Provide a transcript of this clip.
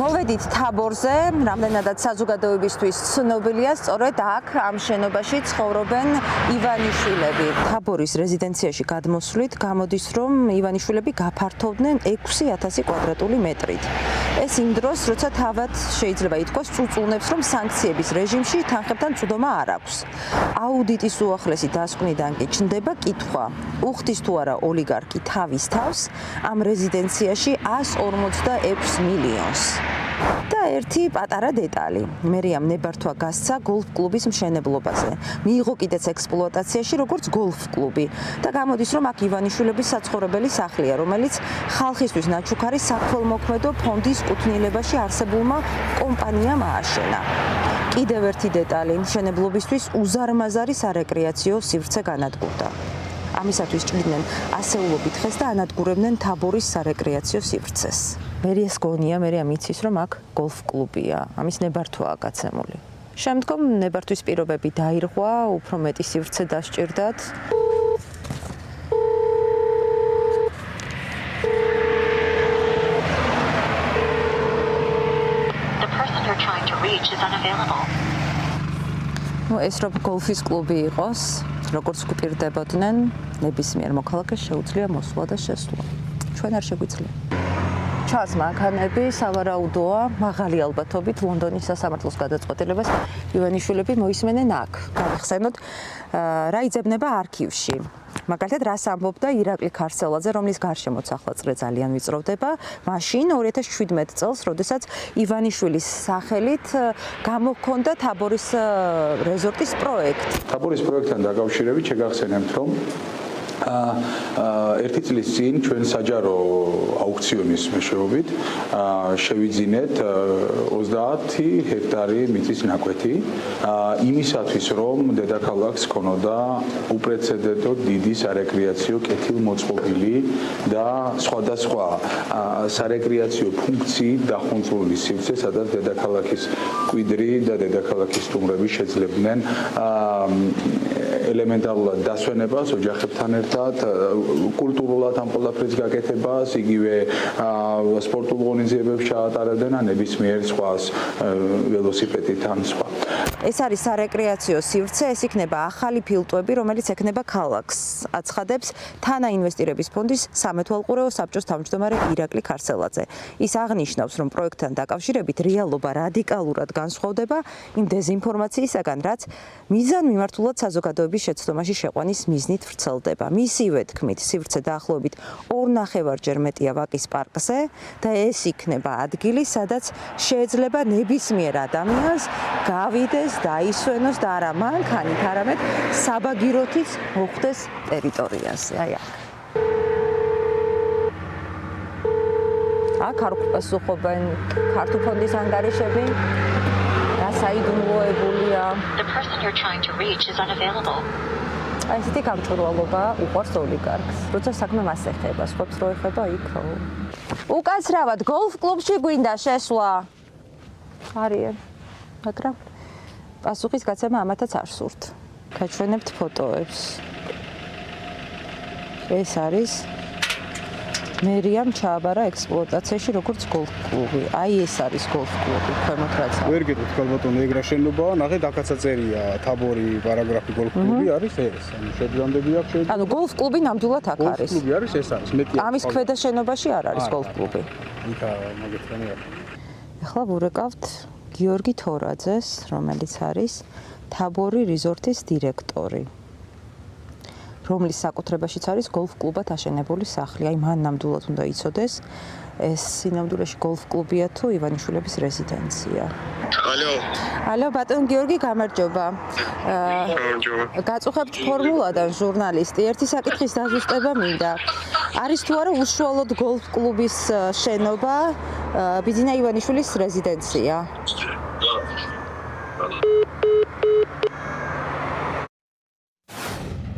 მოვედით თაბორზე, რამდენადაც საზოგადოებისთვის ცნობილია, სწორედ აქ ამ შენობაში ცხოვრობენ ივანიშვილები. თაბორის რეზიდენციაში გადმოსვლით გამოდის, რომ ივანიშვილები გაფართოვდნენ 6000 კვადრატული მეტრით. ეს იმ დროს, როცა თავად შეიძლება ითქვას, წუწუნებს, რომ სანქციების რეჟიმში თანხებთან წვდომა არ აქვს. აუდიტის უახლესი დასკვნიდან კი ჩნდება კითხვა: უხდის თუ არა ოლიგარქი თავის თავს ამ რეზიდენციაში 146 მილიონს. და ერთი პატარა დეტალი. მერიამ ნებართვა გასცა გოლფ კლუბის მშენებლობაზე. მიიღო კიდეც ექსპლუატაციაში როგორც გოლფ კლუბი და გამოდის, რომ აქ ივანიშვილების საცხოვრებელი სახლია, რომელიც ხალხისთვის ნაჩუქარი საქველმოქმედო ფონდის კუთვნილებაში არსებულმა კომპანიამ ააშენა. კიდევ ერთი დეტალი. მშენებლობისთვის უზარმაზარი სარეკრეაციო სივრცე განადგურდა. ამისათვის ჭრიდნენ ასეულობით ხეს და ანადგურებდნენ თაბორის სარეკრეაციო სივრცეს. მერიას გონია, მერიამ იცის, რომ აქ გოლფ კლუბია, ამის ნებართვაა გაცემული. შემდგომ ნებართვის პირობები დაირღვა, უფრო მეტი სივრცე დასჭირდათ. The person you're trying to reach is unavailable. ეს რომ გოლფის კლუბი იყოს, როგორც გვპირდებოდნენ, ნებისმიერ მოქალაქეს შეუძლია მოსვლა და შესვლა. ჩვენ არ შეგვიძლია. ჩანს მანქანები, სავარაუდოა, მაღალი ალბათობით ლონდონის სასამართლოს გადაწყვეტილებას ივანიშვილები მოისმენენ აქ. გავიხსენოთ, რა იძებნება არქივში. მაგალითად, რას ამბობდა ირაკლი ქარსელაძე, რომლის გარშემოც ახლა წრე ძალიან ვიწროვდება, მაშინ 2017 წელს, როდესაც ივანიშვილის სახელით გამოჰქონდა თაბორის რეზორტის პროექტი. თაბორის პროექტთან დაკავშირებით შეგახსენებთ, რომ ერთი წლის წინ ჩვენ საჯარო აუქციონის მეშვეობით შევიძინეთ 30 ჰექტარი მიწის ნაკვეთი იმისათვის, რომ დედაქალაქს ქონოდა უპრეცედენტოდ დიდი სარეკრეაციო კეთილმოწყობილი და სხვადასხვა სარეკრეაციო ფუნქციით დახუნწული სივრცე, სადაც დედაქალაქის მკვიდრი და დედაქალაქის სტუმრები შეძლებდნენ ელემენტარულად დასვენებას ოჯახებთან ერთად, კულტურულად ამ ყველაფრის გაკეთებას, იგივე სპორტულ ღონისძიებებს ჩაატარებდნენ ან ნებისმიერ სხვას ველოსიპედით ან სხვა. ეს არის სარეკრეაციო სივრცე, ეს იქნება ახალი ფილტვები, რომელიც ექნება ქალაქს. აცხადებს თანაინვესტირების ფონდის სამეთვალყურეო საბჭოს თავმჯდომარე ირაკლი ქარსელაძე. ის აღნიშნავს, რომ პროექტთან დაკავშირებით რეალობა რადიკალურად განსხვავდება იმ დეზინფორმაციისაგან, რაც მიზანმიმართულად საზოგადოების შეცდომაში შეყვანის მიზნით ვრცელდება. მისივე თქმით, სივრცე დაახლოებით 2.5-ჯერ მეტია ვაკის პარკზე და ეს იქნება ადგილი, სადაც შეიძლება ნებისმიერ ადამიანს გავიდეს, დაისვენოს და არა მანქანით, არამედ საბაგიროთიც მოხვდეს ტერიტორიაზე. აი აქ. აქ არ გვპასუხობენ ქართულ ფონდის ანგარიშები. რა საიდუმლოებულია. The person you're trying to reach is unavailable. აი ესეთი გამჭვირვალობა უყვარს ოლიგარქს. როცა საქმე მას ეხება, სხვებს რო ეხება იქ. უკაცრავად გოლფ კლუბში გვინდა შესვლა. არიან. მაგრამ პასუხის გაცემა ამათაც არ სურთ. გაჩვენებთ ფოტოებს. ეს არის მერიამ ჩააბარა ექსპლუატაციაში როგორც გოლფ კლუბი. აი ეს არის გოლფ კლუბი, ქვემოთ რაც არის. ვერ გეტყვით ქალბატონო, ეგრა შენობაა, ნახეთ, აქაც აწერია თაბორი პარაგრაფი გოლფ კლუბი არის ეს. ანუ შედგენდები აქვს შეიძლება. ანუ გოლფ კლუბი ნამდვილად აქ არის. გოლფ კლუბი არის, ეს არის. მეტი. ამის ქვედა შენობაში არ არის გოლფ კლუბი. იქა მაგეთქანი არის. ახლა ვურეკავთ გიორგი თორაძეს, რომელიც არის თაბორი რეზორტის დირექტორი, რომლის საკუთრებაშიც არის გოლფ კლუბად აშენებული სახლი. აი მან ნამდვილად უნდა იცოდეს, ეს სინამდვილეში გოლფ კლუბია თუ ივანიშვილების რეზიდენცია. ალო, ბატონ გიორგი, გამარჯობა. გაწუხებთ ფორმულადან ჟურნალისტი. ერთი საკითხის დაზუსტება მინდა. არის თუ არა უშუალოდ გოლფ კლუბის შენობა ბიძინა ივანიშვილის რეზიდენცია?